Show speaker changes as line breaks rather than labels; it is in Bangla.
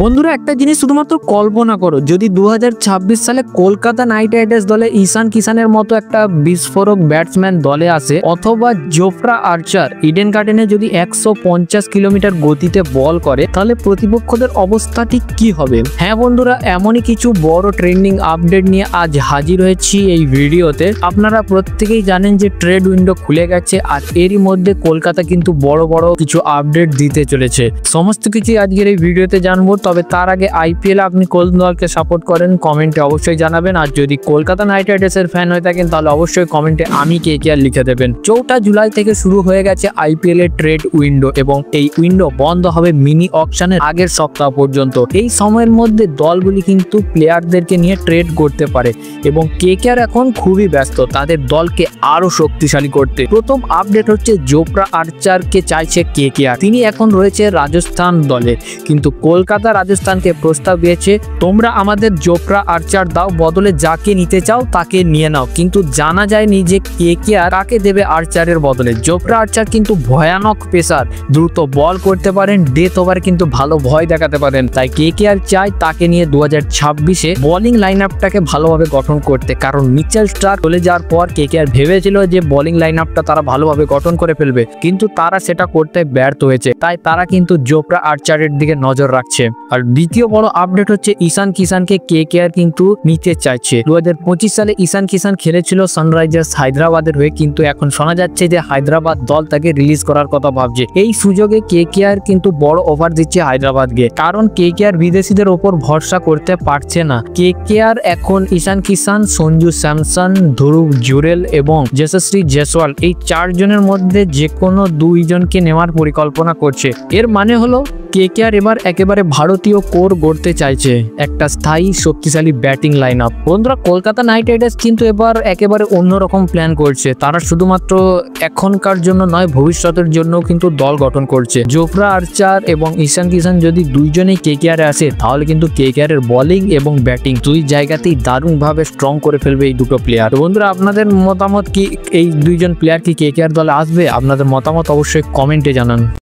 বন্ধুরা একটা জিনিস শুধুমাত্র কল্পনা করো, যদি 2026 সালে কলকাতা নাইট রাইডার্স দলে ঈশান কিষানের মতো একটা বিস্ফোরক ব্যাটসম্যান দলে আসে, অথবা জোফরা আর্চার ইডেন গার্ডেনে যদি 150 কিলোমিটার গতিতে বল করে, তাহলে প্রতিপক্ষদের অবস্থা ঠিক কি হবে। হ্যাঁ বন্ধুরা, এমনই কিছু বড় ট্রেন্ডিং আপডেট নিয়ে আজ হাজির হয়েছি এই ভিডিওতে। আপনারা প্রত্যেকেই জানেন যে ট্রেড উইন্ডো খুলে গেছে, আর এরই মধ্যে কলকাতা কিন্তু বড় বড় কিছু আপডেট দিতে চলেছে। সমস্ত কিছু আজকের এই ভিডিওতে জানবো। তবে তার আগে আইপিএল আপনি কোন দলকে সাপোর্ট করেন কমেন্টে অবশ্যই জানাবেন, আর যদি কলকাতা নাইট রাইডার্সের ফ্যান হয়ে থাকেন তাহলে অবশ্যই কমেন্টে আমি কেকেআর লিখে দেবেন। 4 জুলাই থেকে শুরু হয়ে গেছে আইপিএল এর ট্রেড উইন্ডো, এবং এই উইন্ডো বন্ধ হবে মিনি অকশনের আগের সপ্তাহ পর্যন্ত। এই সময়ের মধ্যে দলগুলি কিন্তু প্লেয়ারদেরকে নিয়ে ট্রেড করতে পারে, এবং কেকেআর এখন খুবই ব্যস্ত তাদের দলকে আরো শক্তিশালী করতে। প্রথম আপডেট হচ্ছে জোফরা আর্চারকে চাইছে কেকেআর। তিনি এখন রয়েছে রাজস্থান দলে, কিন্তু কলকাতা রাজস্থানকে প্রস্তাব দিয়েছে তোমরা আমাদের জোফরা আর্চার দাও, বদলে যাকে নিতে চাও তাকে নিয়ে নাও। কিন্তু জানা যায়নি যে কেকেআর কাকে দেবে আর্চারের বদলে। জোফরা আর্চার কিন্তু ভয়ানক পেসার, দ্রুত বল করতে পারেন, ডেথ ওভার কিন্তু ভালো ভয় দেখাতে পারেন। তাই কেকেআর চায় তাকে নিয়ে 2026-এ বোলিং লাইন আপটাকে ভালোভাবে গঠন করতে। কারণ মিচেল স্টার্ক চলে যাওয়ার পর কেকেআর ভেবেছিল যে বোলিং লাইন আপটা তারা ভালোভাবে গঠন করে ফেলবে, কিন্তু তারা সেটা করতে ব্যর্থ হয়েছে। তাই তারা কিন্তু জোফরা আর্চারের দিকে নজর রাখছে। আর দ্বিতীয় বড় আপডেট হচ্ছে ঈশান কিষানকে কেকেআর কিন্তু নিতে চাইছে। 2025 সালে ঈশান কিষান খেলেছিল সানরাইজার্স হায়দ্রাবাদের হয়ে, কিন্তু এখন শোনা যাচ্ছে যে হায়দ্রাবাদ দল তাকে রিলিজ করার কথা ভাবছে। এই সুযোগে কেকেআর কিন্তু বড় অফার দিচ্ছে হায়দ্রাবাদকে, কারণ কেকেআর বিদেশিদের ওপর ভরসা করতে পারছে না। কেকেআর এখন ঈশান কিষান, সঞ্জু স্যামসন, ধ্রুব জুরেল এবং যশস্বী জয়সওয়াল এই 4 জনের মধ্যে যে কোনো 2 জনকে নেওয়ার পরিকল্পনা করছে। এর মানে হলো কেকেআর এবার একেবারে ভারতীয় কোর গড়তে চাইছে, একটা স্থায়ী শক্তিশালী ব্যাটিং লাইন আপ। বন্ধুরা, কলকাতা নাইট রাইডার্স কিন্তু এবার একেবারে অন্যরকম প্ল্যান করছে। তারা শুধুমাত্র এখনকার জন্য নয়, ভবিষ্যতের জন্য কিন্তু দল গঠন করছে। জোফরা আর্চার এবং ঈশান কিষান যদি 2 জনেই কেকেআর আসে, তাহলে কিন্তু কেকেআর এর বোলিং এবং ব্যাটিং 2 জায়গাতেই দারুণভাবে স্ট্রং করে ফেলবে এই দুটো প্লেয়ার। বন্ধুরা, আপনাদের মতামত কি? এই 2 জন প্লেয়ার কি কেকেআর দলে আসবে? আপনাদের মতামত অবশ্যই কমেন্টে জানান।